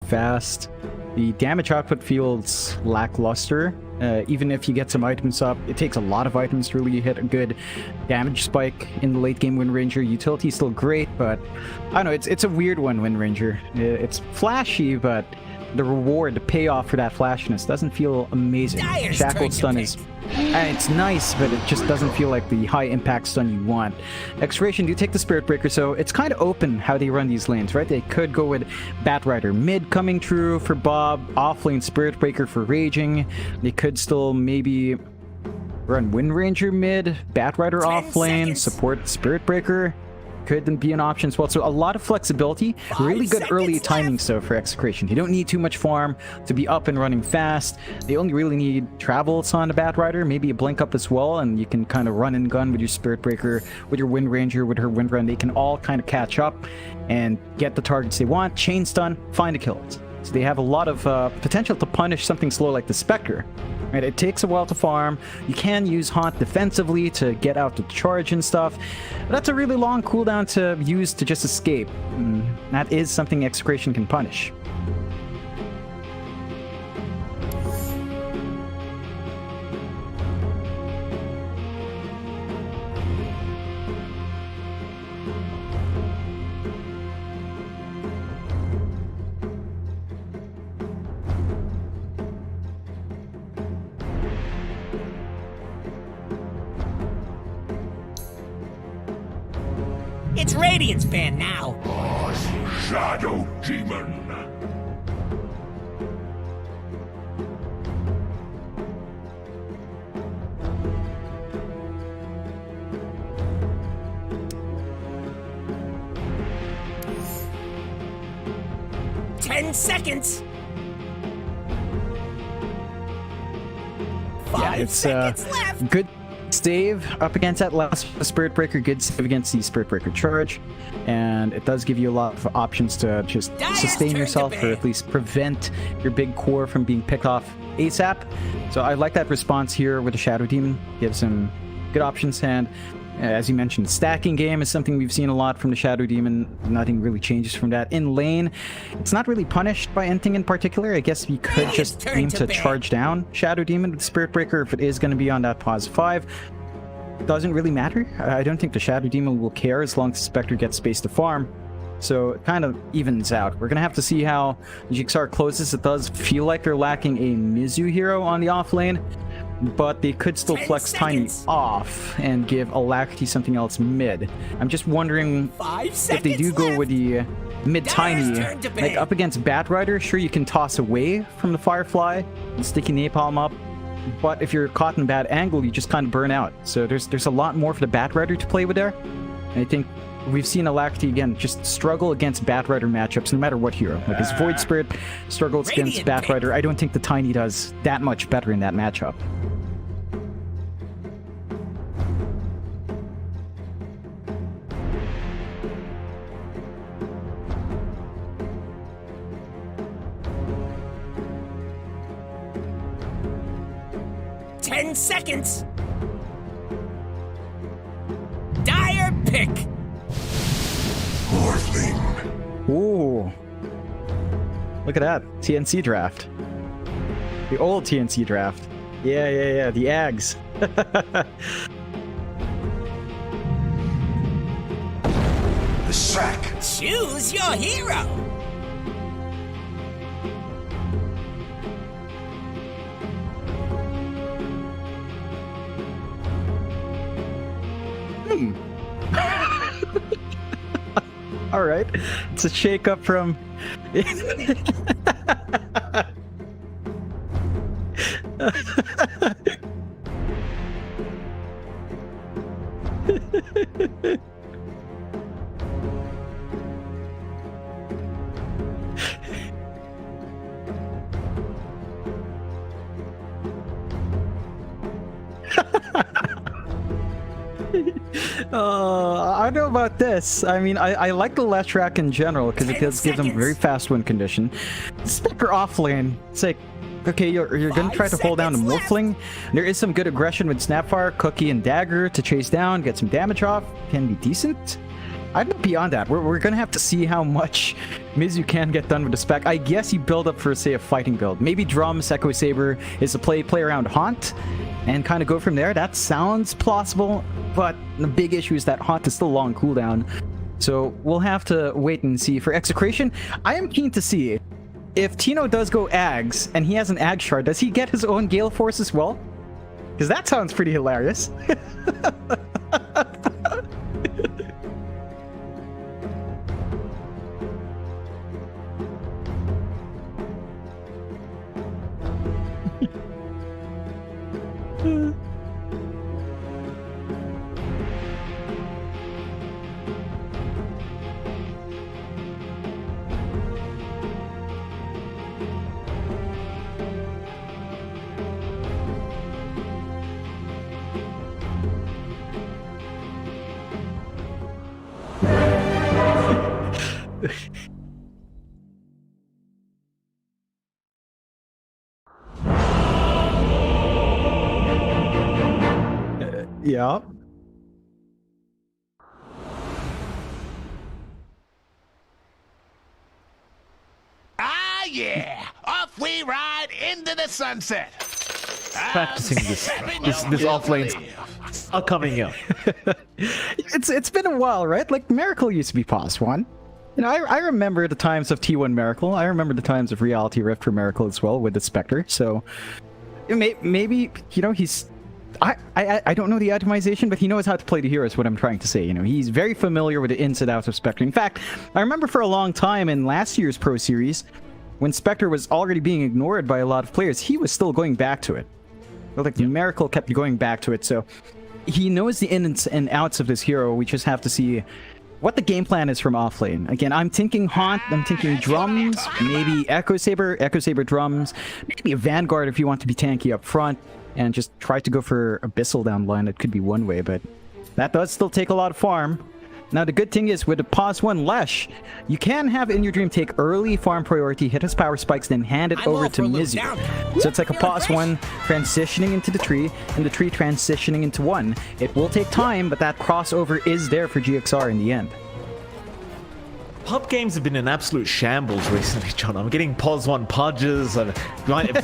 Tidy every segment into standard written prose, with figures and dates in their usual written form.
fast. The damage output feels lackluster. Even if you get some items up, it takes a lot of items to really hit a good damage spike in the late game Wind Ranger. Utility is still great, but I don't know, it's a weird one, Wind Ranger. It's flashy, but the reward, the payoff for that flashiness doesn't feel amazing. Shackled stun is... it's nice, but it just doesn't feel like the high impact stun you want. Execration do take the Spirit Breaker, so it's kind of open how they run these lanes, right? They could go with Batrider mid coming true for Bob, offlane Spirit Breaker for Raging. They could still maybe run Wind Ranger mid, Batrider offlane, support Spirit Breaker. Could be an option as well. So a lot of flexibility, really good early timing though for Execration. You don't need too much farm to be up and running fast. They only really need travels on the Batrider, maybe a blink up as well, and you can kind of run and gun with your Spirit Breaker, with your Wind Ranger, with her Wind Run. They can all kind of catch up and get the targets they want, chain stun, find a kill. So they have a lot of potential to punish something slow like the Spectre. Right, it takes a while to farm. You can use Haunt defensively to get out the charge and stuff. But that's a really long cooldown to use to just escape. That is something Execration can punish. It's Radiant's band now. Shadow Demon. Ten seconds. Yeah, it's good save up against that last Spirit Breaker, good save against the Spirit Breaker charge, and it does give you a lot of options to just sustain yourself or at least prevent your big core from being picked off ASAP. So I like that response here with the Shadow Demon. Gives him good options, and as you mentioned, stacking game is something we've seen a lot from the Shadow Demon. Nothing really changes from that. In lane, it's not really punished by anything in particular. I guess we could just aim to charge down Shadow Demon with Spirit Breaker if it is going to be on that pause 5. Doesn't really matter. I don't think the Shadow Demon will care as long as Spectre gets space to farm. So it kind of evens out. We're going to have to see how Jigsaw closes. It does feel like they're lacking a Mizu hero on the off lane, but they could still flex Tiny off and give Alacrity something else mid. I'm just wondering if they do go with the mid Tiny, like up against Batrider, sure you can toss away from the Firefly and sticky Napalm up, but if you're caught in a bad angle, you just kind of burn out. So there's a lot more for the Batrider to play with there. And I think we've seen Alacrity again just struggle against Batrider matchups no matter what hero. Like his Void Spirit struggles against Batrider. I don't think the Tiny does that much better in that matchup. Ten seconds. Dire pick. Morphling. Ooh. Look at that. TNC draft. The old TNC draft. Yeah. The Ags. The sack. Choose your hero. All right, it's a shake-up from. I don't know about this. I mean, I like the last track in general because it does give them very fast win condition. Spectre off lane, it's like, okay, you're gonna try to hold down the Morphling. There is some good aggression with Snapfire, Cookie, and Dagger to chase down, get some damage off. Can be decent. I don't know beyond that. We're gonna have to see how much Mizu can get done with the spec. I guess you build up for, say, a fighting build. Maybe Drums, Echo Saber is a play around Haunt and kind of go from there. That sounds plausible, but the big issue is that Haunt is still long cooldown. So we'll have to wait and see. For Execration, I am keen to see if Tino does go Ags and he has an Ag shard, does he get his own Gale Force as well? Because that sounds pretty hilarious. Yeah. Ah, yeah! Off we ride into the sunset. Practicing this offlane are coming up. It's been a while, right? Like Miracle used to be past one. You know, I remember the times of T1 Miracle. I remember the times of Reality Rift for Miracle as well with the Spectre. So maybe, you know, he's... I don't know the itemization, but he knows how to play the hero is what I'm trying to say. You know, he's very familiar with the ins and outs of Spectre. In fact, I remember for a long time in last year's Pro Series, when Spectre was already being ignored by a lot of players, he was still going back to it. Like the Miracle kept going back to it, so he knows the ins and outs of this hero. We just have to see what the game plan is from offlane. Again, I'm thinking Haunt, I'm thinking Drums, maybe Echo Saber Drums, maybe a Vanguard if you want to be tanky up front, and just try to go for Abyssal down the line. It could be one way, but that does still take a lot of farm. Now, the good thing is, with the pause 1 Lesh, you can have In Your Dream take early farm priority, hit his power spikes, then hand it over to Mizu. So it's like a pause 1 transitioning into the tree, and the tree transitioning into 1. It will take time, but that crossover is there for GXR in the end. Pub games have been an absolute shambles recently, John. I'm getting pos 1 pudges and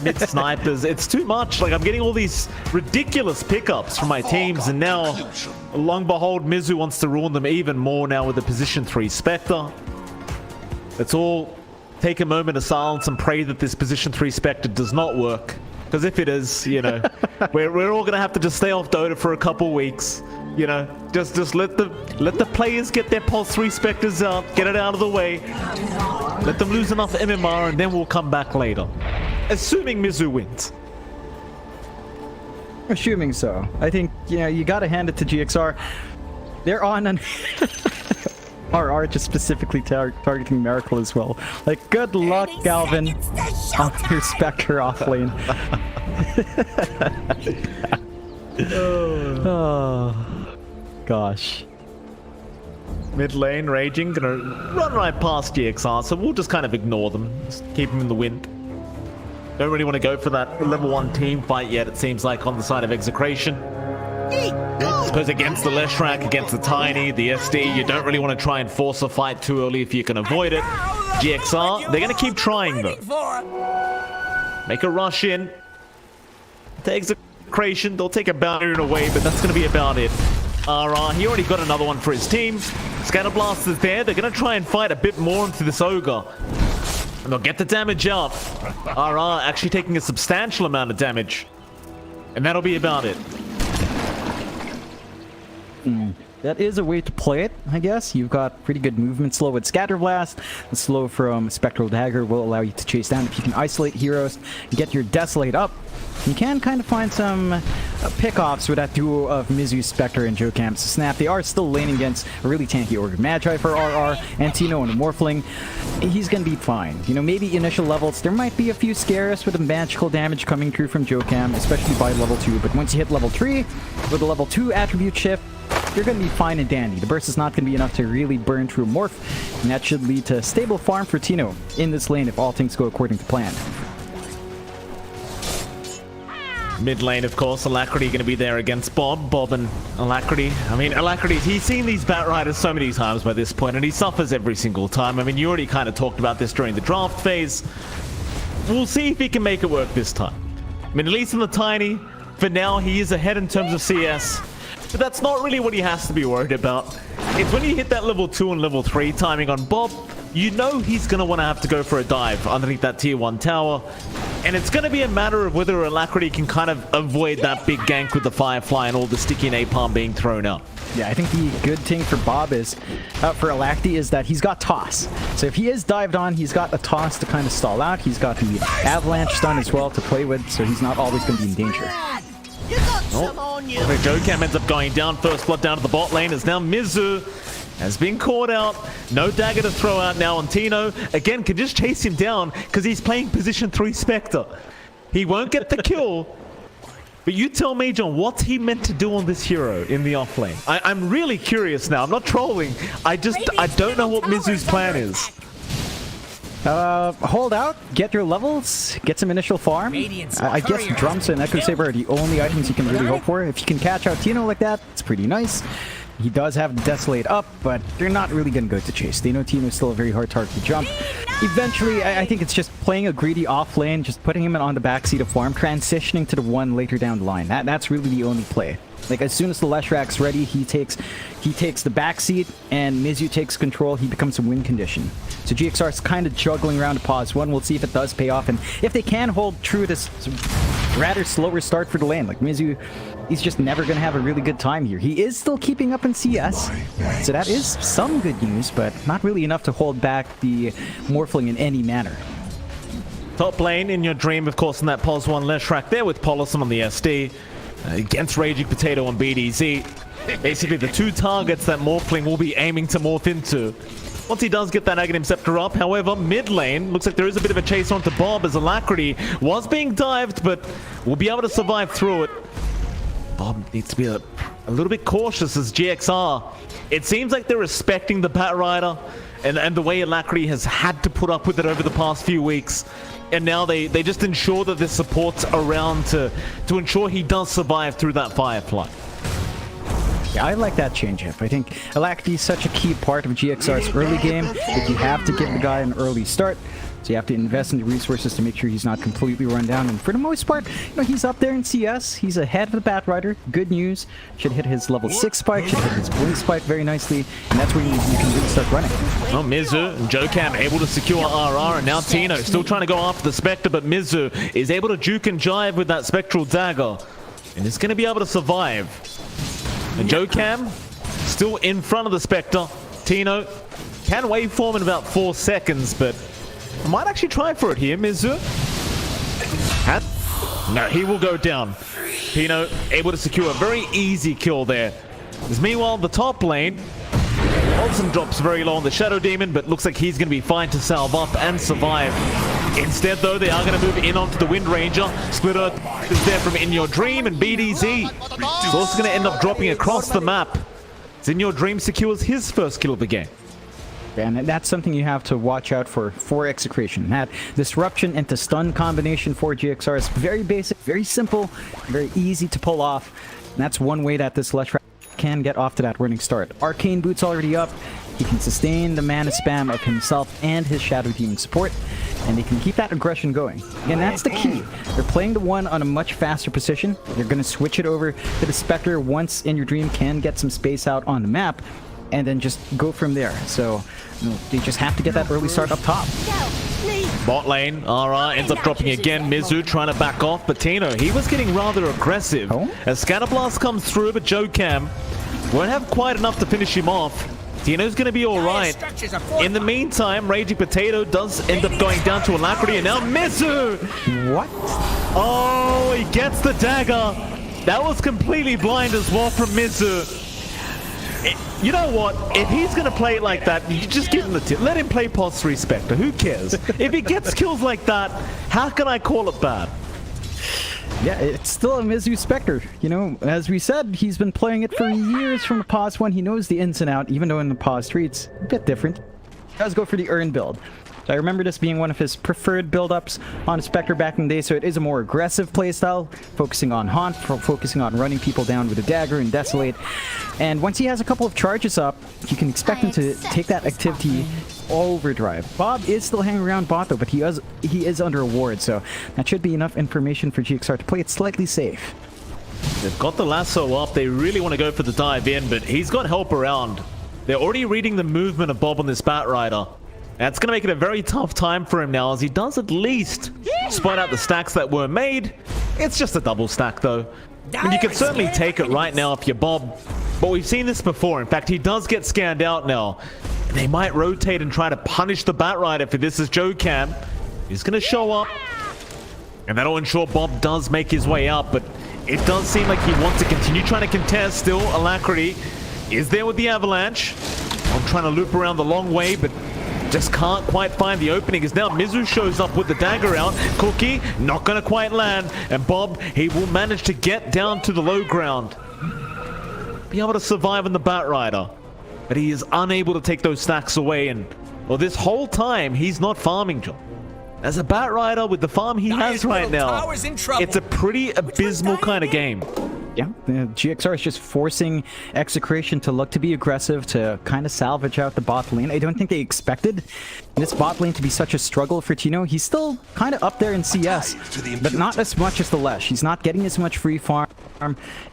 mid snipers. It's too much. Like, I'm getting all these ridiculous pickups from my teams, and now, long behold, Mizu wants to ruin them even more now with the position 3 Spectre. Let's all take a moment of silence and pray that this position 3 Spectre does not work. Because if it is, you know, we're all gonna have to just stay off Dota for a couple weeks. You know, just let the players get their pulse 3 Spectres out, get it out of the way. Let them lose enough MMR, and then we'll come back later. Assuming Mizu wins. Assuming so. I think, you know, you gotta hand it to GXR. They're on an... RR just specifically targeting Miracle as well. Like, good luck, Galvin, on your Spectre offlane. Oh, gosh. Mid lane, Raging, gonna run right past GXR, so we'll just kind of ignore them. Just keep them in the wind. Don't really want to go for that level 1 team fight yet, it seems like, on the side of Execration. I suppose against the Leshrac, against the Tiny, the SD, you don't really want to try and force a fight too early if you can avoid it. GXR, they're going to keep trying though. Make a rush in. To Execration, they'll take a boundary away, but that's going to be about it. RR, he already got another one for his team. Scatterblast is there. They're going to try and fight a bit more into this Ogre. And they'll get the damage up. RR actually taking a substantial amount of damage. And that'll be about it. That is a way to play it, I guess. You've got pretty good movement slow with Scatterblast. The slow from Spectral Dagger will allow you to chase down if you can isolate heroes and get your Desolate up. You can kind of find some pick-offs with that duo of Mizu, Spectre, and Jokam. So Snap, they are still laning against a really tanky Organ Magi for RR, and Tino and a Morphling. He's gonna be fine. You know, maybe initial levels, there might be a few scares with the magical damage coming through from Jokam, especially by level 2. But once you hit level 3, with a level 2 attribute shift, you're going to be fine and dandy. The burst is not going to be enough to really burn through Morph, and that should lead to stable farm for Tino in this lane if all things go according to plan. Mid lane, of course, Alacrity going to be there against Bob. Bob and Alacrity. I mean, Alacrity, he's seen these Bat Riders so many times by this point, and he suffers every single time. I mean, you already kind of talked about this during the draft phase. We'll see if he can make it work this time. I mean, at least in the Tiny, for now, he is ahead in terms of CS. But that's not really what he has to be worried about. It's when you hit that level 2 and level 3 timing on Bob, you know he's going to want to have to go for a dive underneath that tier 1 tower. And it's going to be a matter of whether Alacrity can kind of avoid that big gank with the Firefly and all the sticky napalm being thrown out. Yeah, I think the good thing for Bob is, for Alacrity, is that he's got toss. So if he is dived on, he's got a toss to kind of stall out. He's got the avalanche stun as well to play with, so he's not always going to be in danger. You got some on you. Jokam ends up going down. First blood down to the bot lane is now Mizu. Has been caught out. No dagger to throw out now on Tino. Again, can just chase him down because he's playing position 3 Spectre. He won't get the kill. But you tell me, John, what's he meant to do on this hero in the offlane? I'm really curious now. I'm not trolling. I don't know what Mizu's plan is. Hold out, get your levels, get some initial farm. I guess Drums and Echo Saber are the only items you can really hope for. If you can catch out Tino like that, it's pretty nice. He does have Desolate up, but they're not really going to go to chase. They know Tino is still a very hard target to jump. Eventually, I think it's just playing a greedy off lane, just putting him on the backseat of farm, transitioning to the 1 later down the line. That's really the only play. Like, as soon as the Leshrak's ready, he takes the backseat, and Mizu takes control. He becomes a win condition. So GXR is kind of juggling around to pause 1. We'll see if it does pay off, and if they can hold true to this rather slower start for the lane. Like, Mizu, he's just never going to have a really good time here. He is still keeping up in CS, so that is some good news, but not really enough to hold back the Morphling in any manner. Top lane in your dream, of course, in that pause 1 Leshrak there with Polisson on the SD. Against Raging Potato on BDZ. Basically the 2 targets that Morphling will be aiming to morph into. Once he does get that Aghanim Scepter up, however, mid lane, looks like there is a bit of a chase onto Bob as Alacrity was being dived, but will be able to survive through it. Bob needs to be a little bit cautious as GXR. It seems like they're respecting the Bat Rider and the way Alacrity has had to put up with it over the past few weeks. And now they just ensure that there's support's around to ensure he does survive through that Firefly. Yeah, I like that change-up. I think Alacrity is such a key part of GXR's early game that you have to give the guy an early start. So you have to invest in the resources to make sure he's not completely run down. And for the most part, you know, he's up there in CS. He's ahead of the Bat Rider. Good news. Should hit his level 6 spike. Should hit his blink spike very nicely. And that's where you can really start running. Well, Mizu and Jokam able to secure RR. And now Tino still trying to go after the Spectre. But Mizu is able to juke and jive with that Spectral Dagger. And is going to be able to survive. And Jokam still in front of the Spectre. Tino can waveform in about 4 seconds, but I might actually try for it here, Mizu. No, he will go down. Tino able to secure a very easy kill there. As meanwhile, the top lane, Olsen drops very low on the Shadow Demon, but looks like he's going to be fine to salve up and survive. Instead, though, they are going to move in onto the Wind Ranger. Split Earth is there from In Your Dream, and BDZ is also going to end up dropping across the map. As In Your Dream secures his first kill of the game. And that's something you have to watch out for Execration. That disruption into stun combination for GXR is very basic, very simple, very easy to pull off. And that's one way that this Leshrak can get off to that running start. Arcane Boots already up. He can sustain the mana spam of himself and his Shadow Demon support, and they can keep that aggression going. And that's the key. They're playing the 1 on a much faster position. They're going to switch it over to the Spectre once In Your Dream can get some space out on the map, and then just go from there. So you know, they just have to get that early start up top. Bot lane, RR ends up dropping again. Mizu trying to back off, but Tino, he was getting rather aggressive. As Scatterblast comes through, but Jokam won't have quite enough to finish him off. Tino's going to be alright. In the meantime, Raging Potato does end up going down to Alacrity, and now Mizu! What? Oh, he gets the dagger. That was completely blind as well from Mizu. You know what? If he's going to play it like that, you just give him the tip. Let him play pos 3 Spectre. Who cares? If he gets kills like that, how can I call it bad? Yeah, it's still a Mizu Spectre. You know, as we said, he's been playing it for years from the pause 1. He knows the ins and out, even though in the pause 3 it's a bit different. He does go for the Urn build. So I remember this being one of his preferred build-ups on Spectre back in the day, so it is a more aggressive playstyle, focusing on Haunt, focusing on running people down with a dagger and Desolate. And once he has a couple of charges up, you can expect him to take that activity overdrive. Bob is still hanging around bot though, but he is under a ward, so that should be enough information for GXR to play it slightly safe. They've got the lasso up. They really want to go for the dive in, but he's got help around. They're already reading the movement of Bob on this Bat Rider. That's going to make it a very tough time for him now, as he does at least spot out the stacks that were made. It's just a double stack though. And you can certainly take it right now if you're Bob. But we've seen this before. In fact, he does get scanned out now. They might rotate and try to punish the Bat Rider for this as Joe Cam. He's going to show up. And that'll ensure Bob does make his way out. But it does seem like he wants to continue trying to contest. Still, Alacrity is there with the Avalanche. I'm trying to loop around the long way, but just can't quite find the opening. As now Mizu shows up with the dagger out. Cookie not going to quite land. And Bob, he will manage to get down to the low ground. Be able to survive on the Bat Rider. But he is unable to take those stacks away. And well, this whole time, he's not farming, John. As a Bat Rider with the farm he has right now, it's a pretty abysmal kind of game. Yeah, GXR is just forcing Execration to look to be aggressive, to kind of salvage out the bot lane. I don't think they expected this bot lane to be such a struggle for Tino. He's still kind of up there in CS, but not as much as the Lesh. He's not getting as much free farm.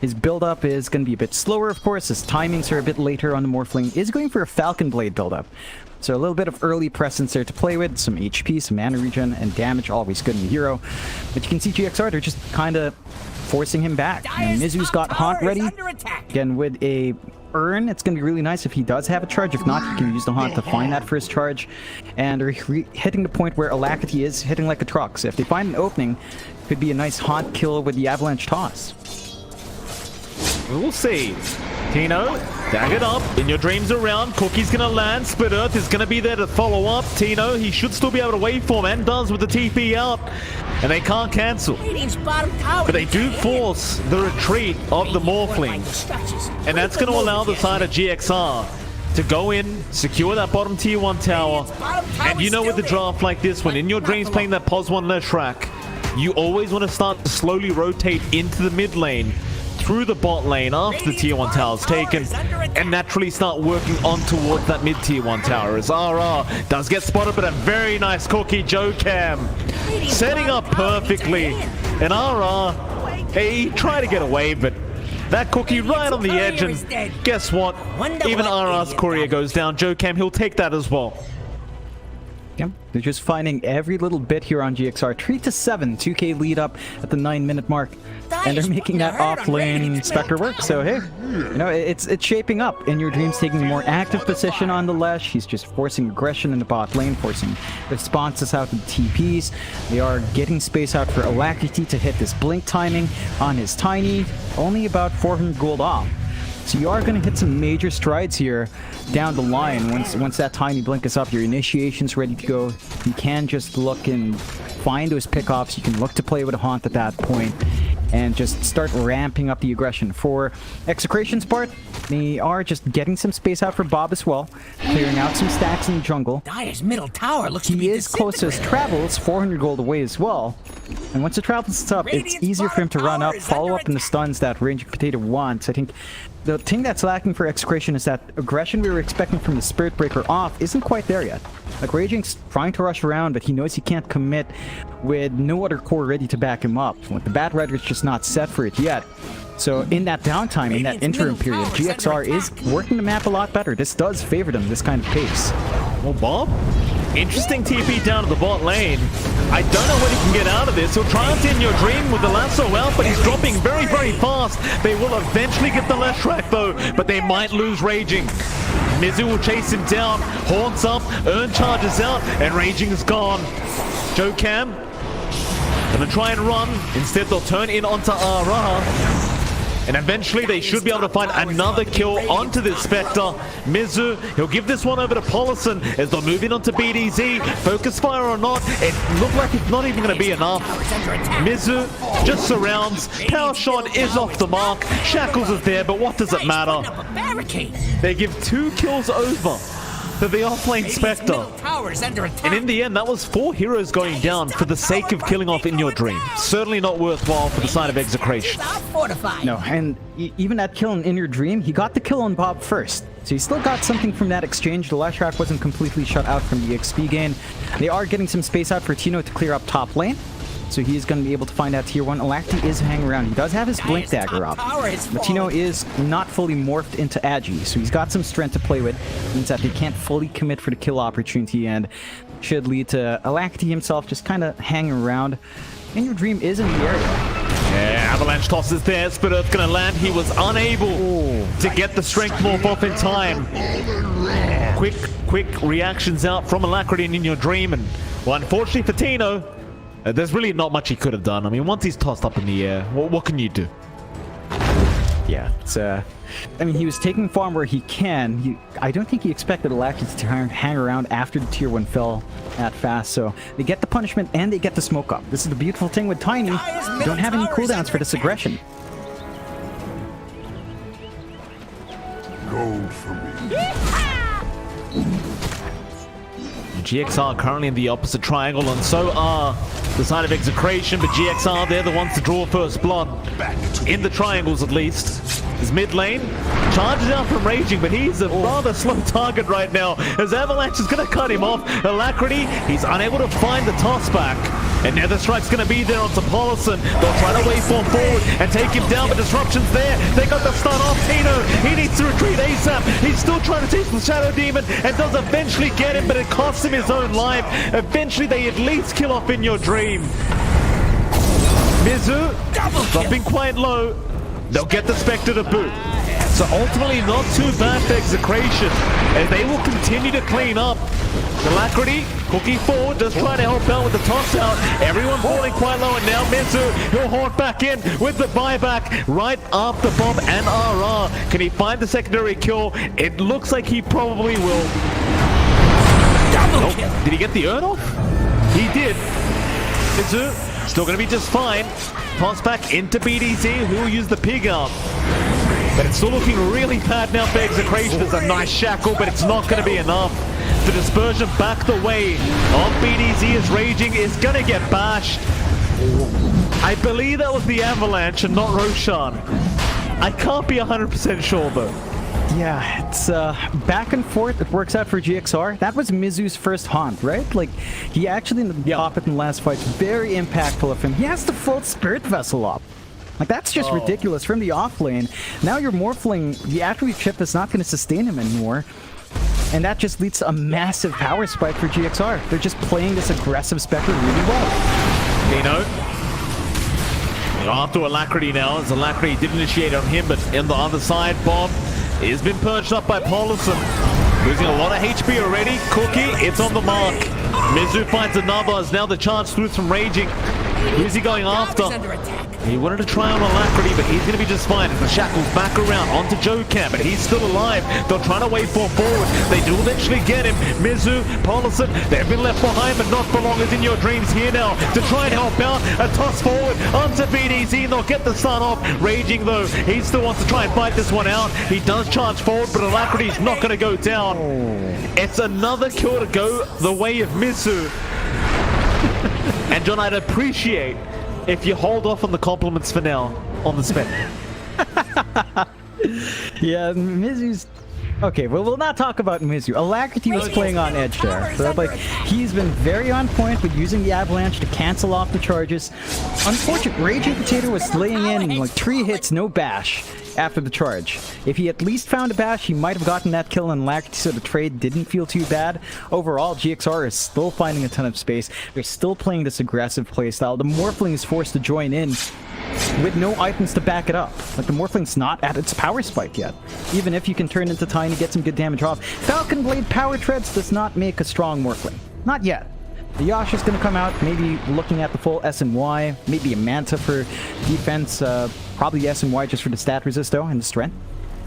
His build-up is going to be a bit slower, of course. His timings are a bit later on the Morph lane. Is going for a Falcon Blade build-up. So a little bit of early presence there to play with. Some HP, some mana regen, and damage, always good in the hero. But you can see GXR, they're just kind of forcing him back. And Mizu's got Haunt ready. Again, with a Urn, it's going to be really nice if he does have a charge. If not, he can use the Haunt to find that first charge. And they're hitting the point where Alacrity is hitting like a truck. So if they find an opening, it could be a nice Haunt kill with the Avalanche toss. We'll see. Tino, daggered up. In your dreams around. Cookie's gonna land. Split Earth is gonna be there to follow up. Tino, he should still be able to waveform, and does with the TP out. And they can't cancel. But they do force the retreat of the Morphling. And that's gonna allow the side of GXR to go in, secure that bottom tier 1 tower. And you know with the draft like this, when in your dreams playing that pos 1 Leshrac, you always want to start to slowly rotate into the mid lane, through the bot lane after the tier 1 tower is taken, and naturally start working on towards that mid tier 1 tower. As RR does get spotted, but a very nice Cookie Joe Cam setting up perfectly. And RR, he tried to get away, but that Cookie right on the edge, and guess what? Even RR's courier goes down. Joe Cam, he'll take that as well. Yeah, they're just finding every little bit here on GXR. 3-7, 2K lead up at the 9-minute mark. And they're making that off-lane Spectre work. So hey, you know, it's shaping up. In Your Dreams taking a more active position on the Lesh. He's just forcing aggression in the bot lane, forcing responses out to the TPs. They are getting space out for Alacrity to hit this blink timing on his Tiny. Only about 400 gold off. So you are going to hit some major strides here down the line. Once that Tiny blink is up, your initiation's ready to go. You can just look and find those pickoffs. You can look to play with a Haunt at that point and just start ramping up the aggression. For Execration's part, they are just getting some space out for Bob as well, clearing out some stacks in the jungle. Dire's middle tower looks to be He is close to his travels, 400 gold away as well. And once the travels is up, it's easier for him to run up, follow up in the stuns that Raging Potato wants. I think the thing that's lacking for Execration is that aggression we were expecting from the Spirit Breaker off isn't quite there yet. Like, Raging's trying to rush around, but he knows he can't commit with no other core ready to back him up. Like, the Bat Rider's just not set for it yet. So in that downtime, in that interim period, GXR is working the map a lot better. This does favor them, this kind of pace. Well, Bob, interesting TP down to the bot lane. I don't know when he can get out of this. He'll try it in Your Dream with the lasso out, but he's dropping very, very fast. They will eventually get the Leshrac though, but they might lose Raging. Mizu will chase him down, haunts up, Urn charges out, and Raging's gone. Joe Cam gonna try and run. Instead, they'll turn in onto RR. And eventually they should be able to find another kill onto this Spectre. Mizu, he'll give this one over to Polison as they'll move in onto BDZ. Focus fire or not, it looked like it's not even going to be enough. Mizu just surrounds. Power shot is off the mark. Shackles is there, but what does it matter? They give 2 kills over that the offlane Radiant's Spectre. middle tower's under attack. And in the end, that was 4 heroes going down for the sake of killing off In Your Dream. Certainly not worthwhile for the side of Execration. Fortified. No, and even that kill in Your Dream, he got the kill on Bob first. So he still got something from that exchange. The Leshrac wasn't completely shut out from the XP gain. They are getting some space out for Tino to clear up top lane. So he's going to be able to find out tier 1. Alacti is hanging around. He does have his Blink Dagger up. But Tino is not fully morphed into Agi, so he's got some strength to play with. Means that he can't fully commit for the kill opportunity, and should lead to Alacti himself just kind of hanging around. In Your Dream is in the area. Yeah, Avalanche tosses there. Spit Earth gonna land. He was unable to get the strength morph off in time. Quick reactions out from Alacrity and In Your Dream, and well, unfortunately for Tino, there's really not much he could have done. I mean, once he's tossed up in the air, what can you do? Yeah, it's I mean, he was taking farm where he can. I don't think he expected Alacti to hang around after the tier 1 fell that fast, so they get the punishment and they get the smoke up. This is the beautiful thing with Tiny. You don't have any cooldowns for this aggression. Gold for me. GXR currently in the opposite triangle, and so are the side of Execration, but GXR, they're the ones to draw first blood. In the triangles, at least. His mid lane charges out from Raging, but he's a rather slow target right now, as Avalanche is going to cut him off. Alacrity, he's unable to find the toss back. And Nether Strike's going to be there onto Paulison. They'll try to waveform forward and take him down, but Disruption's there. They got the stun off Tino. He needs to retreat ASAP. He's still trying to take the Shadow Demon and does eventually get him, but it costs him his own life. Eventually, they at least kill off In Your Dream. Mizu dropping quite low. They'll get the Spectre to boot. So ultimately, not too bad for Execration, as they will continue to clean up. Alacrity, cooking forward, just trying to help out with the toss out. Everyone falling quite low, and now Mizu, he'll haunt back in with the buyback right after Bomb and RR. Can he find the secondary kill? It looks like he probably will. Nope. Did he get the earn off? He did. Mizu, still going to be just fine. Toss back into BDZ, who will use the pig arm. But it's still looking really bad now for Execration. There's a nice shackle, but it's not going to be enough. The dispersion back the way of BDZ as Raging is going to get bashed. I believe that was the Avalanche and not Roshan. I can't be 100% sure though. Yeah, it's back and forth. It works out for GXR. That was Mizu's first haunt, right? Like, he actually ended up popping in the last fight. Very impactful of him. He has the full Spirit Vessel up. Like, that's just ridiculous from the off lane. Now you're morphling the attribute chip that's not going to sustain him anymore. And that just leads to a massive power spike for GXR. They're just playing this aggressive Spectre really well. Tino. After Alacrity now, as Alacrity did initiate on him, but on the other side, Bomb has been perched up by Paulison. Losing a lot of HP already. Cookie, it's on the mark. Mizu finds another, as now the charge through from Raging. Who's he going after? He wanted to try on Alacrity, but he's going to be just fine. As the shackles back around onto Joe-Cam, but he's still alive. They're trying to waveform forward. They do eventually get him. Mizu, Paulison, they've been left behind, but not for long. As In Your Dreams here now to try and help out. A toss forward onto BDZ. They'll get the stun off. Raging, though, he still wants to try and fight this one out. He does charge forward, but Alacrity's not going to go down. It's another kill to go the way of Mizu. And John, I'd appreciate if you hold off on the compliments for now on the Spectre. Yeah, Mizu's... Okay, well, we'll not talk about Mizu. Alacrity was playing on edge there. So, like, he's been very on point with using the Avalanche to cancel off the charges. Unfortunate, Raging Potato was laying in like 3 hits, no bash after the charge. If he at least found a bash, he might have gotten that kill on Alacrity, so the trade didn't feel too bad. Overall, GXR is still finding a ton of space. They're still playing this aggressive playstyle. The Morphling is forced to join in with no items to back it up. Like, the Morphling's not at its power spike yet. Even if you can turn into Tiny, get some good damage off. Falcon Blade Power Treads does not make a strong Morphling. Not yet. The Yasha's gonna come out, maybe looking at the full S&Y, maybe a Manta for defense, probably S&Y just for the stat resist though, and the strength.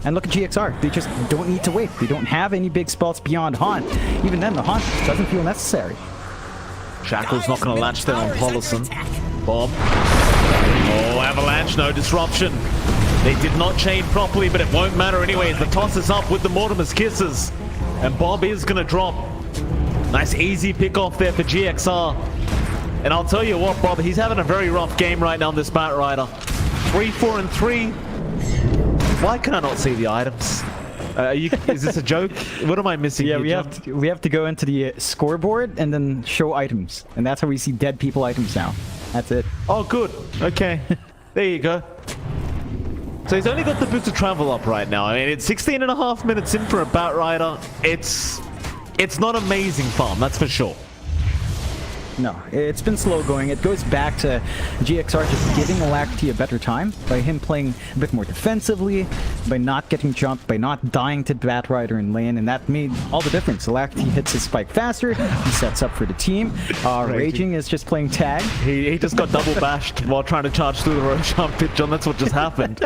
And look at GXR, they just don't need to wait. They don't have any big spells beyond Haunt. Even then, the Haunt doesn't feel necessary. Shackle's not gonna latch there on Paulison. Bomb. Oh, Avalanche, no disruption. They did not chain properly, but it won't matter anyway as the toss is up with the Mortimer's Kisses. And Bob is going to drop. Nice easy pick off there for GXR. And I'll tell you what, Bob, he's having a very rough game right now on this Bat Rider. 3, 4, and 3. Why can I not see the items? Is this a joke? What am I missing? Yeah, here, we have to go into the scoreboard and then show items, and that's how we see dead people items now. That's it. Oh, good. Okay. There you go. So he's only got the boost of travel up right now. I mean, it's 16 and a half minutes in for a Bat Rider. It's not amazing farm, that's for sure. No, it's been slow going. It goes back to GXR just giving Alacrity a better time by him playing a bit more defensively, by not getting jumped, by not dying to Bat Rider in lane, and that made all the difference. Alacrity hits his spike faster, he sets up for the team. Raging is just playing tag. He just got double bashed while trying to charge through the Roshan pit, John. That's what just happened.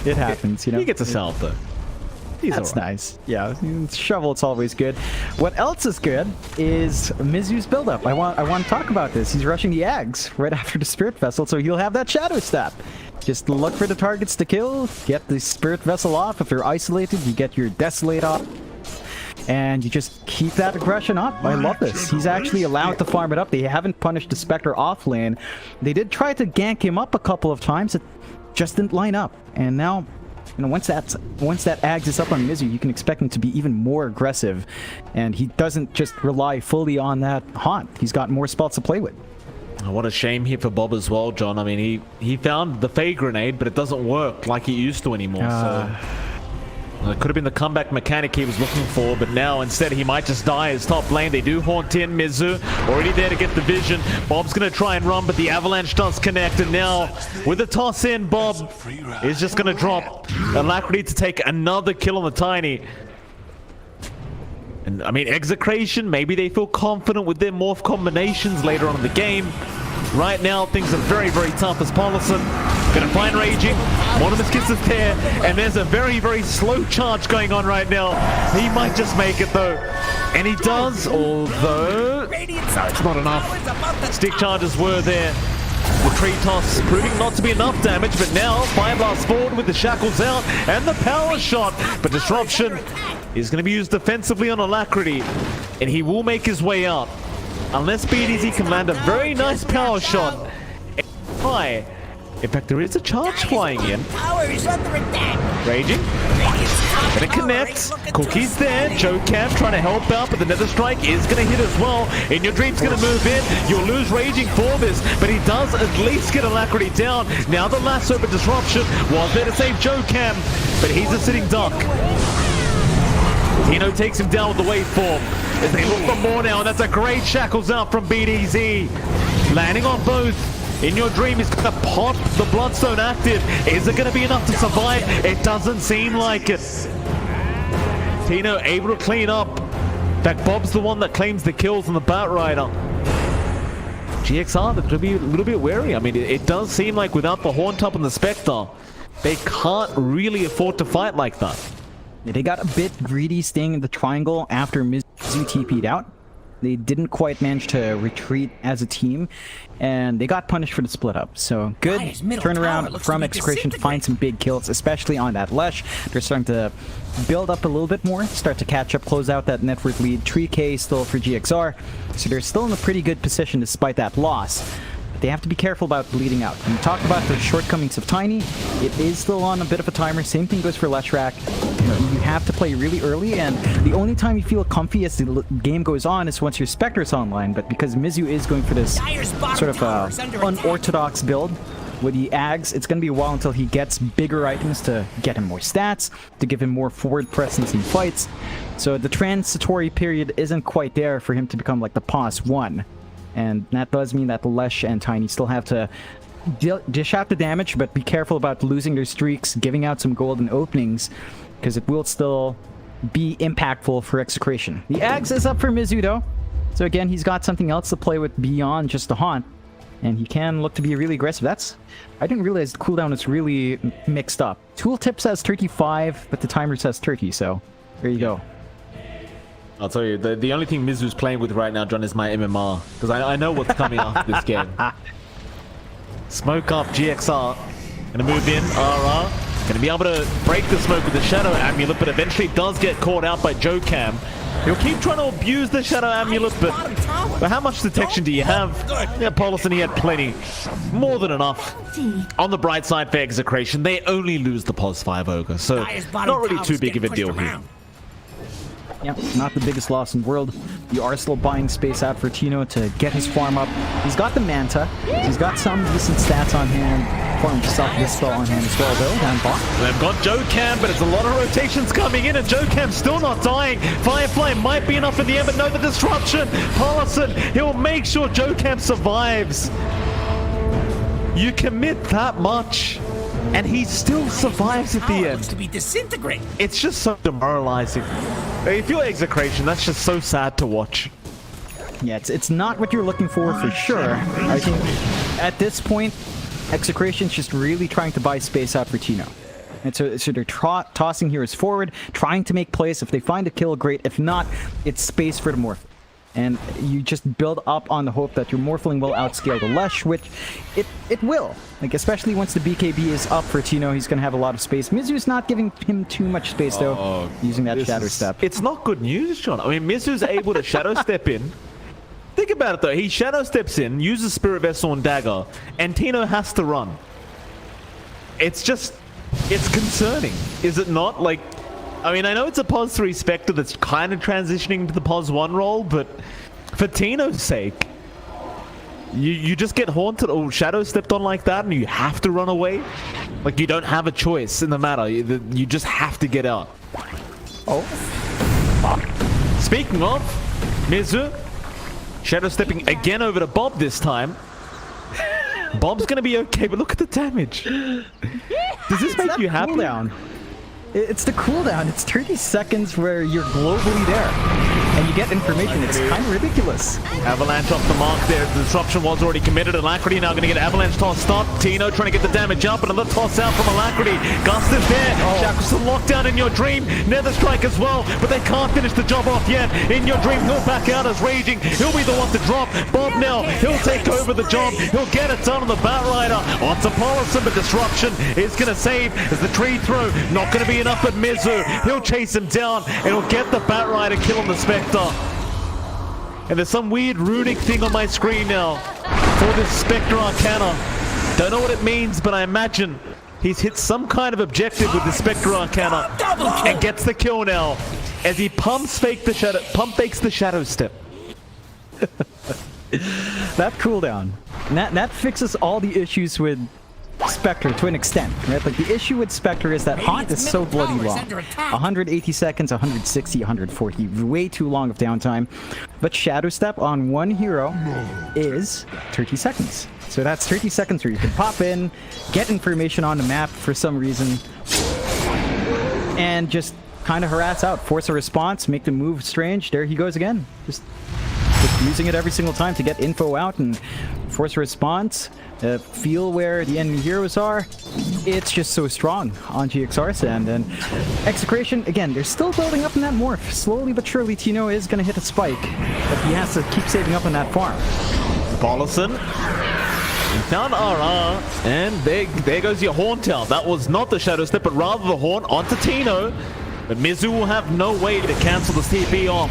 It happens, you know. He gets a salve though. That's nice. Yeah, shovel, it's always good. What else is good is Mizu's buildup. I want to talk about this. He's rushing the Ags right after the Spirit Vessel, so he'll have that Shadow Step. Just look for the targets to kill, get the Spirit Vessel off. If they're isolated, you get your Desolate off, and you just keep that aggression up. I love this. He's actually allowed to farm it up. They haven't punished the Spectre off lane. They did try to gank him up a couple of times. It just didn't line up, and now... You know, once that Ags is up on Mizu, you can expect him to be even more aggressive, and he doesn't just rely fully on that haunt. He's got more spells to play with. Oh, what a shame here for Bob as well, John. I mean, he found the Fey Grenade, but it doesn't work like it used to anymore. So it could have been the comeback mechanic he was looking for, but now instead he might just die as top lane. They do haunt in. Mizu already there to get the vision. Bob's going to try and run, but the avalanche does connect, and now with the toss in, Bob is just going to drop Alacrity to take another kill on the Tiny. And I mean, Execration, maybe they feel confident with their morph combinations later on in the game. Right now, things are very, very tough as Paulson. Gonna find Raging. One of his kisses there, and there's a very, very slow charge going on right now. He might just make it though. And he does, although it's not enough. Stick charges were there. The tree toss proving not to be enough damage, but now Fire Blast forward with the shackles out and the power shot. But Disruption is going to be used defensively on Alacrity, and he will make his way out. Unless BTS can land a very nice power shot. High. In fact, there is a charge flying in. Raging. Gonna connect. Cookie's there. Joe Cam trying to help out, but the Nether Strike is gonna hit as well. In Your Dream's gonna move in. You'll lose Raging for this, but he does at least get Alacrity down. Now the lasso, but Disruption was there to save Joe Cam, but he's a sitting duck. Tino takes him down with the waveform as they look for more now, and that's a great shackles out from BDZ. Landing on both. In Your Dream is going to pop the Bloodstone active. Is it going to be enough to survive? It doesn't seem like it. Tino able to clean up. In fact, Bob's the one that claims the kills on the Bat Rider. GXR, they're going to be a little bit wary. I mean, it does seem like without the Haunt up and the Spectre, they can't really afford to fight like that. They got a bit greedy staying in the triangle after Mizu TP'd out. They didn't quite manage to retreat as a team, and they got punished for the split up. So good turnaround from Execration to find some big kills, especially on that Lush. They're starting to build up a little bit more, start to catch up, close out that network lead. 3K still for GXR, so they're still in a pretty good position despite that loss. They have to be careful about bleeding out. When we talk about the shortcomings of Tiny, it is still on a bit of a timer. Same thing goes for Leshrac. You have to play really early, and the only time you feel comfy as the game goes on is once your Spectre's online. But because Mizu is going for this sort of unorthodox build with the Ags, it's going to be a while until he gets bigger items to get him more stats, to give him more forward presence in fights. So the transitory period isn't quite there for him to become like the POS 1. And that does mean that Lesh and Tiny still have to dish out the damage, but be careful about losing their streaks, giving out some golden openings, because it will still be impactful for Execration. The Ags is up for Mizu, though. So again, he's got something else to play with beyond just the Haunt, and he can look to be really aggressive. I didn't realize the cooldown is really mixed up. Tooltip says 35, but the timer says 30, so there you go. I'll tell you, the only thing Mizu's playing with right now, John, is my MMR. Because I know what's coming after this game. Smoke up, GXR. Gonna move in, RR. Gonna be able to break the smoke with the Shadow Amulet, but eventually does get caught out by Jokam. He'll keep trying to abuse the Shadow Amulet, but how much detection do you have? Yeah, Paulson, he had plenty. More than enough. On the bright side for Execration, they only lose the Pos 5 Ogre, so not really too big of a deal here. Yeah, not the biggest loss in the world. You are still buying space out for Tino to get his farm up. He's got the Manta. He's got some decent stats on hand. Farm himself this spell on hand as well, though. Down bot. They've got Jokam, but it's a lot of rotations coming in, and Jokam's still not dying. Firefly might be enough in the end, but no, the disruption. Paulson, he'll make sure Jokam survives. You commit that much, and he still survives at the end. To be disintegrated. It's just so demoralizing. If you're Execration, that's just so sad to watch. Yeah, it's not what you're looking for sure. I think at this point, Execration's just really trying to buy space out for Tino. And so they're tossing heroes forward, trying to make plays. If they find a kill, great. If not, it's space for the Morph. And you just build up on the hope that your Morphling will outscale the Lesh, which it will. Like, especially once the BKB is up for Tino, he's going to have a lot of space. Mizu's not giving him too much space, though, using that Shadow Step. It's not good news, John. I mean, Mizu's able to Shadow Step in. Think about it, though. He Shadow Steps in, uses Spirit Vessel and Dagger, and Tino has to run. It's just... it's concerning, is it not? Like... I mean, I know it's a Pos 3 Spectre that's kind of transitioning to the Pos 1 role, but for Tino's sake, you just get haunted or Shadow Stepped on like that and you have to run away. Like, you don't have a choice in the matter. You just have to get out. Oh. Speaking of, Mizu, Shadow Stepping again over to Bob this time. Bob's going to be okay, but look at the damage. Does this make you happy? Cooldown. It's the cooldown. It's 30 seconds where you're globally there. And you get information. It's kind of ridiculous. Avalanche off the mark there. The disruption was already committed. Alacrity now going to get Avalanche tossed up. Tino trying to get the damage up. Another toss out from Alacrity. Gust is there. Shackleton locked down in your dream. Nether Strike as well. But they can't finish the job off yet. In your dream, he'll back out as Raging. He'll be the one to drop. Bob now, he'll take over the job. He'll get it done on the Batrider. Onto Paulson, but disruption is going to save as the tree throw. Not going to be enough at Mizu. He'll chase him down and he'll get the Batrider kill on the Spectre. And there's some weird runic thing on my screen now for this Spectre Arcana. Don't know what it means, but I imagine he's hit some kind of objective with the Spectre Arcana and gets the kill now as he pump fakes the Shadow Step. That cooldown. That fixes all the issues with Spectre to an extent, right? Like, the issue with Spectre is that Haunt is so bloody long. 180 seconds, 160, 140. Way too long of downtime. But Shadow Step on one hero is 30 seconds. So that's 30 seconds where you can pop in, get information on the map for some reason, and just kind of harass out, force a response, make them move strange. There he goes again. Just using it every single time to get info out and force a response. Feel where the enemy heroes are. It's just so strong on GXR Sand. And Execration, again, they're still building up in that morph. Slowly but surely, Tino is going to hit a spike, but he has to keep saving up on that farm. Paulson found RR, and there goes your Haunt out. That was not the Shadow Step, but rather the Haunt onto Tino. But Mizu will have no way to cancel the TP off.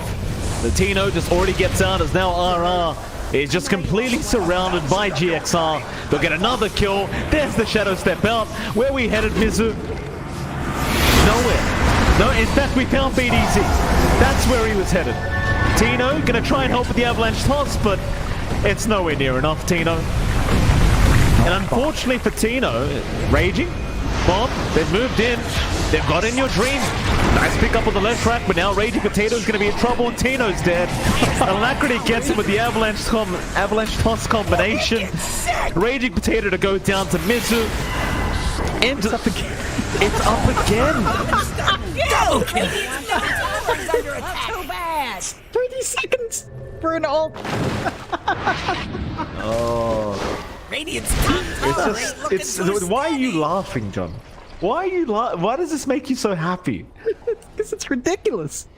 The Tino just already gets out as now RR is just completely surrounded by GXR. They'll get another kill. There's the Shadow Step out. Where we headed, Mizu? Nowhere. No, in fact, we found BDZ. That's where he was headed. Tino gonna try and help with the Avalanche toss, but it's nowhere near enough, Tino. And unfortunately for Tino, Raging, Bob, they've moved in. They've got in your dream. Nice pick up on the left track, but now Raging Potato's going to be in trouble and Tino's dead. Alacrity gets it with the Avalanche toss combination. Raging Potato to go down to Mizu. It's up again. It's up again. Too bad. 30 seconds for an ult. Oh. Radiant's top Why are you laughing, John? Why does this make you so happy? because it's ridiculous.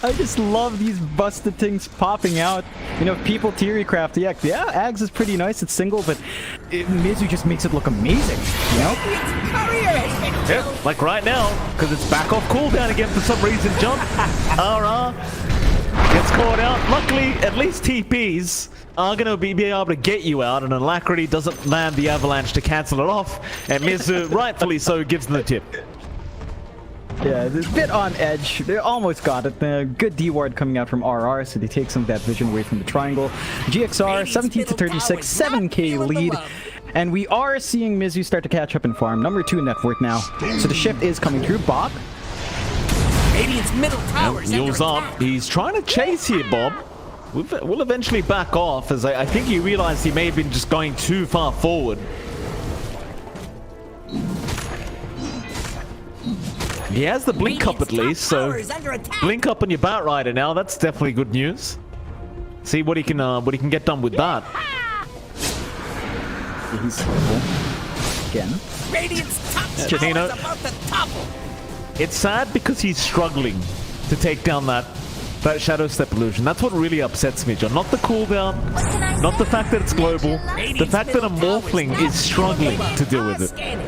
I just love these busted things popping out. You know, people theorycraft the X. Yeah, Ags is pretty nice. It's single, but Mizu just makes it look amazing. You know? Yep, like right now, because it's back off cooldown again for some reason. Jump. RR gets caught out. Luckily, at least TPs are going to be able to get you out, and Alacrity doesn't land the avalanche to cancel it off, and Mizu, rightfully so, gives them the tip. Yeah, it's a bit on edge. They almost got it. Good D-ward coming out from RR, so they take some of that vision away from the triangle. GXR, 17 to 36, 7k lead. And we are seeing Mizu start to catch up in farm. Number 2 net worth now. So the shift is coming through. Bob. Radiant's middle tower is under Wheels up. attack. He's trying to chase here, Bob. We'll eventually back off, as I think he realized he may have been just going too far forward. He has the blink up at least, so blink up on your Batrider now. That's definitely good news. See what he can get done with that. He's again. Radiant's top tower Tino. is about to topple. It's sad because he's struggling to take down that Shadow Step illusion. That's what really upsets me, John. Not the cooldown, not the fact that it's global, the fact that a Morphling is struggling to deal with it.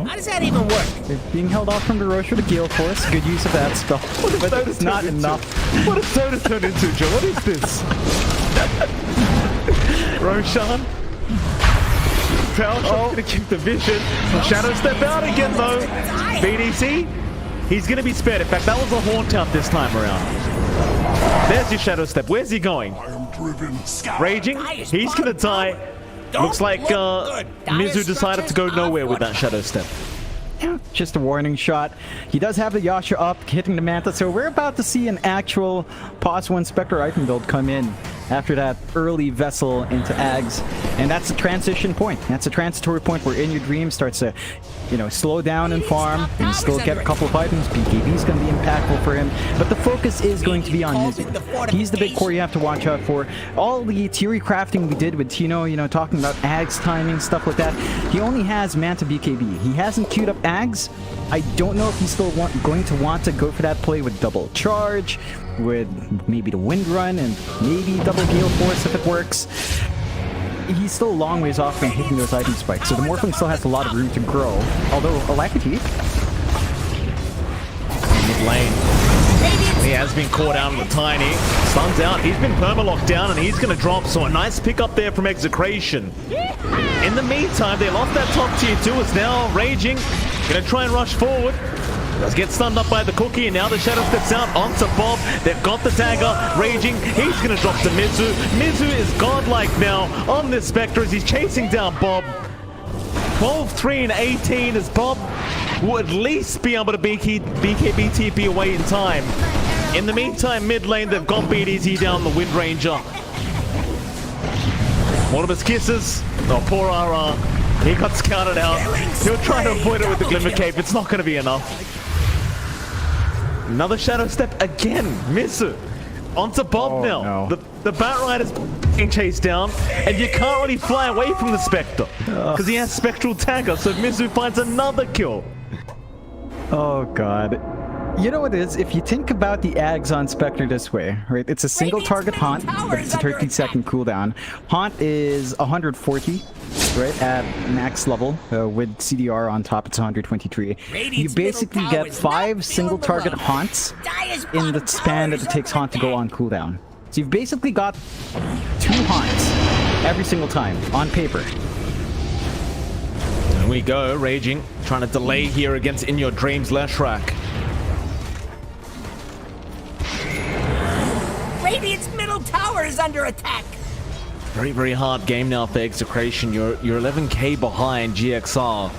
How does that even work? They're being held off from the Roche with a Gale Force. Good use of that spell. But it's not enough. What has Soda turned into, Joe? What is this? Roshan? Power shot gonna keep the vision. Shadow Step out again though. BDC? He's gonna be spared. In fact, that was a haunt out this time around. There's your Shadow Step. Where's he going? Raging? He's gonna die. Looks like Mizu decided to go nowhere with that Shadow Step. Just a warning shot. He does have the Yasha up, hitting the Manta, so we're about to see an actual Pos 1 Spectre item build come in after that early vessel into Ags. And that's a transition point. That's a transitory point where In Your Dream starts to, you know, slow down and farm and still get a couple of items. BKB is going to be impactful for him, but the focus is going to be on Mizu. He's the big core you have to watch out for. All the theory crafting we did with Tino, you know, talking about Ags timing, stuff like that, he only has Manta BKB. He hasn't queued up Ags. I don't know if he's still going to want to go for that play with double charge, with maybe the wind run, and maybe double Gale Force if it works. He's still a long ways off from hitting those item spikes, so the Morphling still has a lot of room to grow. Although Alacrity, Mid lane. He has been caught out on the Tiny. Sun's out. He's been perma-locked down and he's going to drop. So a nice pick up there from Execration. In the meantime, they lost that top tier 2. It's now Raging. Going to try and rush forward. Does get stunned up by the cookie, and now the Shadow steps out onto Bob. They've got the dagger. Raging. He's going to drop to Mizu. Mizu is godlike now on this Spectre as he's chasing down Bob. 12, 3, and 18 as Bob will at least be able to BKB TP away in time. In the meantime, mid lane, they've got BDZ down the Wind Ranger. One of his kisses. Oh, poor RR. He got scouted out. He'll try to avoid it with the Glimmer Cape. It's not going to be enough. Another Shadow Step again. Mizu. Onto Bob now. No. The Batrider's being chased down, and you can't really fly away from the Spectre because he has Spectral Tagger, so Mizu finds another kill. oh god. You know what it is? If you think about the Ags on Spectre this way, right? It's a single target haunt, but it's a 30-second cooldown. Haunt is 140, right? At max level, with CDR on top, it's 123. You basically get 5 single target haunts in the span that it takes haunt to go on cooldown. So you've basically got 2 haunts every single time on paper. There we go, Raging, trying to delay here against In Your Dreams Leshrac. Radiant's middle tower is under attack. Very, very hard game now for Execration. You're 11k behind GXR.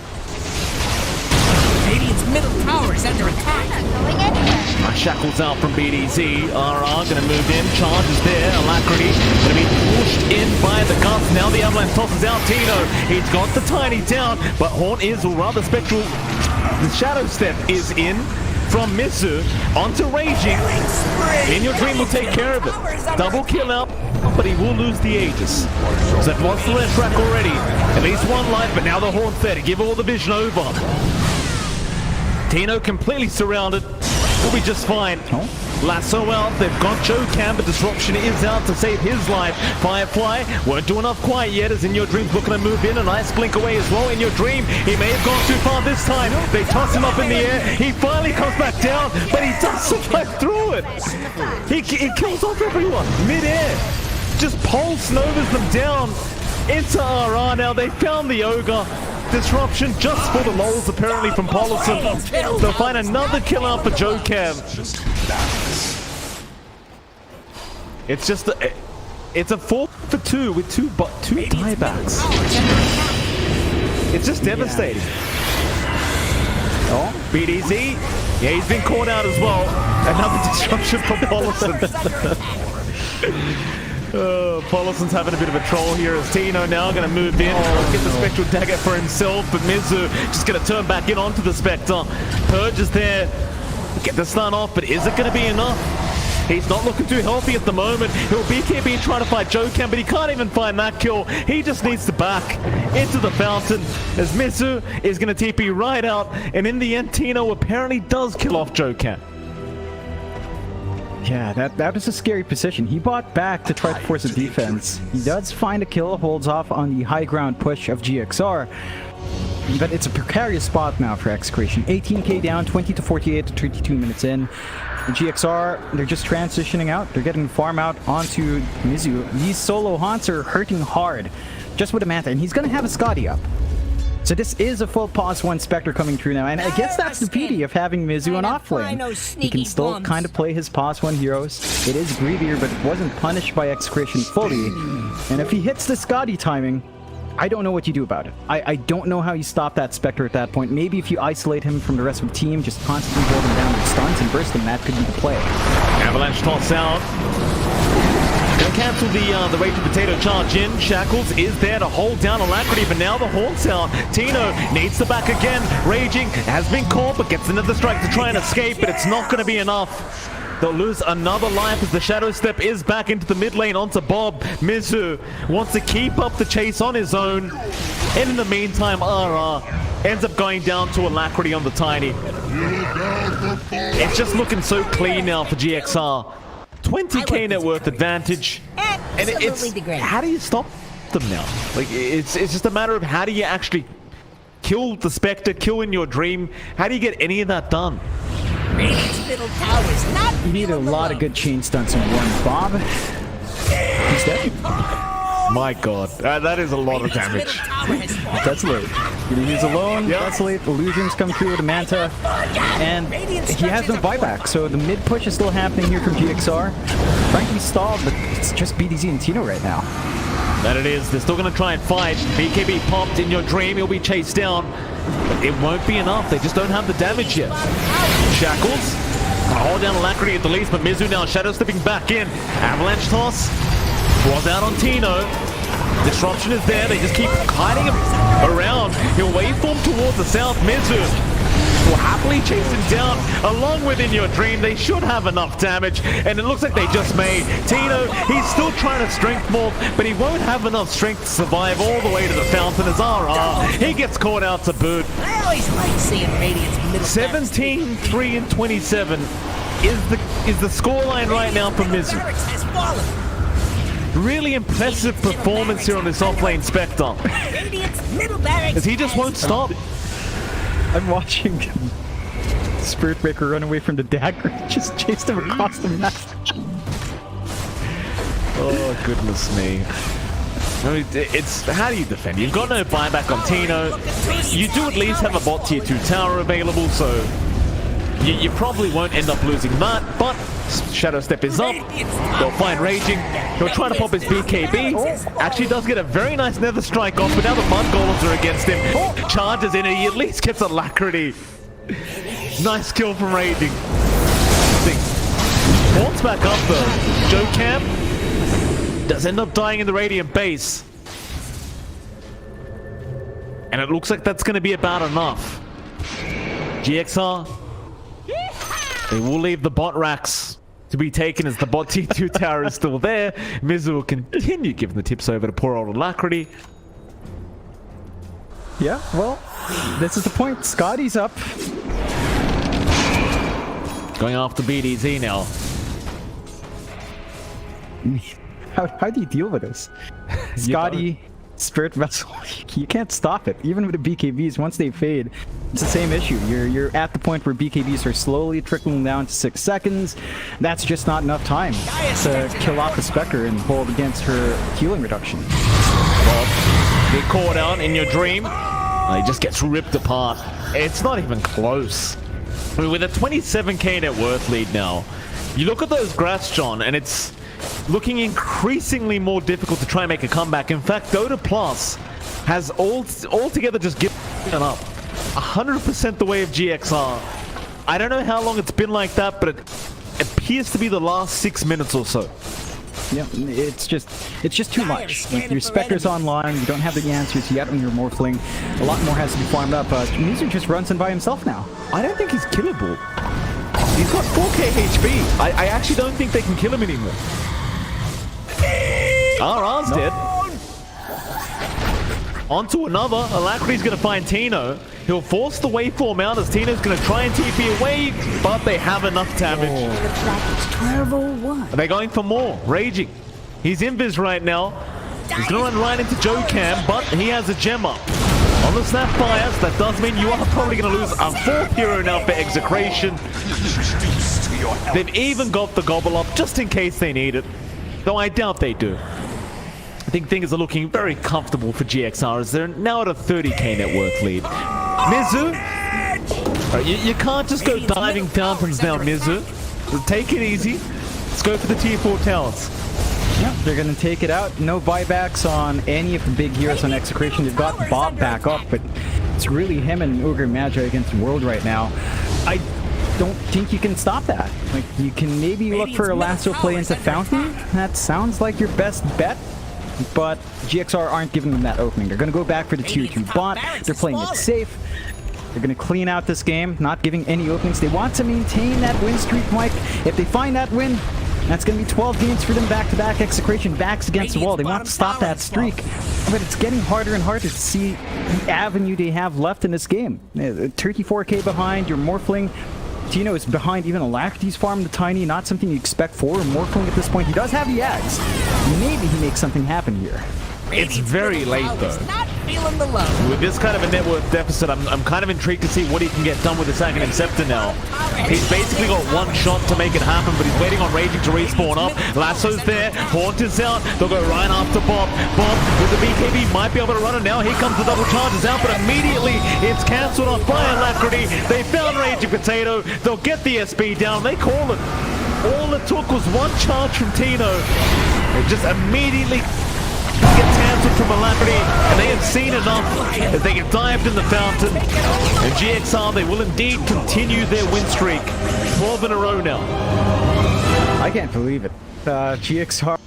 Radiant's middle tower is under attack. Going anywhere. Shackles out from BDZ. RR gonna move in. Charge is there. Alacrity gonna be pushed in by the guts. Now the Avalanche tosses out Tino. He's got the Tiny down, but Haunt is, or rather Spectral. The Shadow Step is in from Mizu onto Raging. In Your Dream will take care of it. Double kill out, but he will lose the Aegis. So they've lost the left track already. At least one life, but now the Haunt's there to give all the vision over. Tino completely surrounded. We'll be just fine. Lasso out, they've got Joe Cam, but Disruption is out to save his life. Firefly won't do enough quite yet, as In Your Dream's looking to move in. A nice blink away as well. In Your Dream, he may have gone too far this time. They toss him up in the air. He finally comes back down, but he does survive through it. He kills off everyone mid-air. Just pole snovers them down into RR. Now they found the Ogre. Disruption just for the lols apparently from Polison. They'll find another kill out for Joe Cam. It's just it's a 4 for 2 with two tiebacks. It's just devastating. Oh, BDZ. Yeah, he's been caught out as well. Another disruption from Polison. Polison's having a bit of a troll here as Tino now going to move in. Get the Spectral Dagger for himself, but Mizu just going to turn back in onto the Spectre. Purge is there. Get the stun off, but is it going to be enough? He's not looking too healthy at the moment. He'll BKB trying to fight Joe Cam, but he can't even find that kill. He just needs to back into the fountain as Mizu is going to TP right out. And in the end, Tino apparently does kill off Joe Cam. Yeah, that was a scary position. He bought back to try to force a defense. He does find a kill, holds off on the high ground push of GXR. But it's a precarious spot now for Execration. 18k down, 20 to 48 to 32 minutes in. The GXR, they're just transitioning out. They're getting farm out onto Mizu. These solo haunts are hurting hard just with a Manta, and he's going to have a Scotty up. So this is a full pause 1 Spectre coming through now, and I guess that's the beauty of having Mizu on offlane. He can still kind of play his pause 1 heroes. It is greedier, but it wasn't punished by Execration fully. And if he hits the Scotty timing, I don't know what you do about it. I don't know how you stop that Spectre at that point. Maybe if you isolate him from the rest of the team, just constantly hold him down with stuns and burst him, that could be the play. Avalanche toss out. Gonna cancel the Raging Potato charge in. Shackles is there to hold down Alacrity, but now the Haunts out. Tino needs to back again. Raging has been caught, but gets another strike to try and escape, but it's not gonna be enough. They'll lose another life as the Shadow Step is back into the mid lane onto Bob. Mizu wants to keep up the chase on his own. And in the meantime, RR ends up going down to Alacrity on the Tiny. It's just looking so clean now for GXR. 20k net worth advantage. And it's how do you stop them now? Like it's just a matter of how do you actually kill the Spectre, kill In Your Dream? How do you get any of that done? Middle towers, not you need a lot of good chain stunts in one, Bob. He's dead. My god, that is a lot of damage. That's late. He's alone, that's late. Illusions come through with a Manta, and he has no buyback, so the mid push is still happening here from GXR. Frankly stalled, but it's just BDZ and Tino right now. That it is. They're still going to try and fight. BKB popped. In Your Dream, he'll be chased down. But it won't be enough. They just don't have the damage yet. Shackles. Hold down Alacrity at the least, but Mizu now Shadow stepping back in. Avalanche toss. Was out on Tino. Disruption is there. They just keep hiding him around. He'll waveform towards the south. Mizu will happily chase him down along with In Your Dream. They should have enough damage, and it looks like they just may. Tino, he's still trying to strength more, but he won't have enough strength to survive all the way to the fountain as RR. He gets caught out to boot. I always like seeing Radiant's middle 17, 3, and 27 is the scoreline right now for Mizu. Really impressive performance here on this offlane Spectre. As he just won't stop. I'm watching Spirit Breaker run away from the dagger. Just chased him across the map. Oh, goodness me. It's how do you defend? You've got no buyback on Tino. You do at least have a bot tier 2 tower available, so you probably won't end up losing that, but Shadow Step is up. They'll find Raging. He'll try to pop his BKB. Actually does get a very nice Nether Strike off, but now the Mud Golems are against him. Charges in and he at least gets Alacrity. Nice kill from Raging. Haunts back up though. Joe Cam does end up dying in the Radiant base. And it looks like that's going to be about enough. GXR, they will leave the bot racks to be taken as the bot T2 tower is still there. Mizu will continue giving the tips over to poor old Alacrity. Yeah, well, this is the point. Scotty's up. Going after BDZ now. How do you deal with this? Scotty, Spirit Vessel, you can't stop it. Even with the BKBs, once they fade, it's the same issue. You're at the point where BKBs are slowly trickling down to 6 seconds. That's just not enough time to kill off the Spectre and hold against her healing reduction. Well, get caught out in your dream. He just gets ripped apart. It's not even close. With a 27k net worth lead now, you look at those graphs, John, and it's looking increasingly more difficult to try and make a comeback. In fact, Dota Plus has altogether just given up 100% the way of GXR. I don't know how long it's been like that, but it appears to be the last 6 minutes or so. Yeah, it's just too much. Like, your Spectre's online, you don't have the answers yet on your Morphling. A lot more has to be farmed up. Mizu just runs in by himself now. I don't think he's killable. He's got 4k HP. I actually don't think they can kill him anymore. RR's dead. On to another. Alacrity's going to find Tino. He'll force the waveform out as Tino's going to try and TP away, but they have enough damage. The clock is 12:01. Are they going for more? Raging. He's invis right now. He's going to run right into Joe Cam, but he has a gem up. On the Snapfires, that does mean you are probably going to lose a 4th hero now for Execration. They've even got the Gobble up just in case they need it, though I doubt they do. I think things are looking very comfortable for GXR as they're now at a 30k net worth lead. Mizu, you can't just go diving fountains now, Mizu. Take it easy. Let's go for the tier 4 towers. Yeah, they're going to take it out. No buybacks on any of the big heroes on Execration. They've got Bob back up, but it's really him and Ogre Magi against World right now. I don't think you can stop that. Like, you can maybe look for a lasso play into Fountain. That sounds like your best bet, but GXR aren't giving them that opening. They're going to go back for the tier 2 bot. They're playing it safe. They're going to clean out this game, not giving any openings. They want to maintain that win streak, Mike. If they find that win, that's going to be 12 games for them back-to-back. Execration backs against the wall. They want to stop that streak, but it's getting harder and harder to see the avenue they have left in this game. 34k behind, your Morphling. Tino is behind even Alacrity's farm, the Tiny, not something you expect for Morphling at this point. He does have the Axe. Maybe he makes something happen here. It's very late though. Not feeling the love. With this kind of a net worth deficit, I'm kind of intrigued to see what he can get done with the Aghanim Scepter now. He's basically got one shot to make it happen, but he's waiting on Raging to respawn up. Lasso's there, Haunt is out, they'll go right after Bob. Bob with the BKB might be able to run it now. Here comes the double charges out, but immediately it's cancelled off by Alacrity. They found Raging Potato, they'll get the SB down, they call it. All it took was one charge from Tino. It just immediately gets cancelled from Alacrity, and they have seen enough as they get dived in the fountain. And GXR, they will indeed continue their win streak. 12 in a row now. I can't believe it. GXR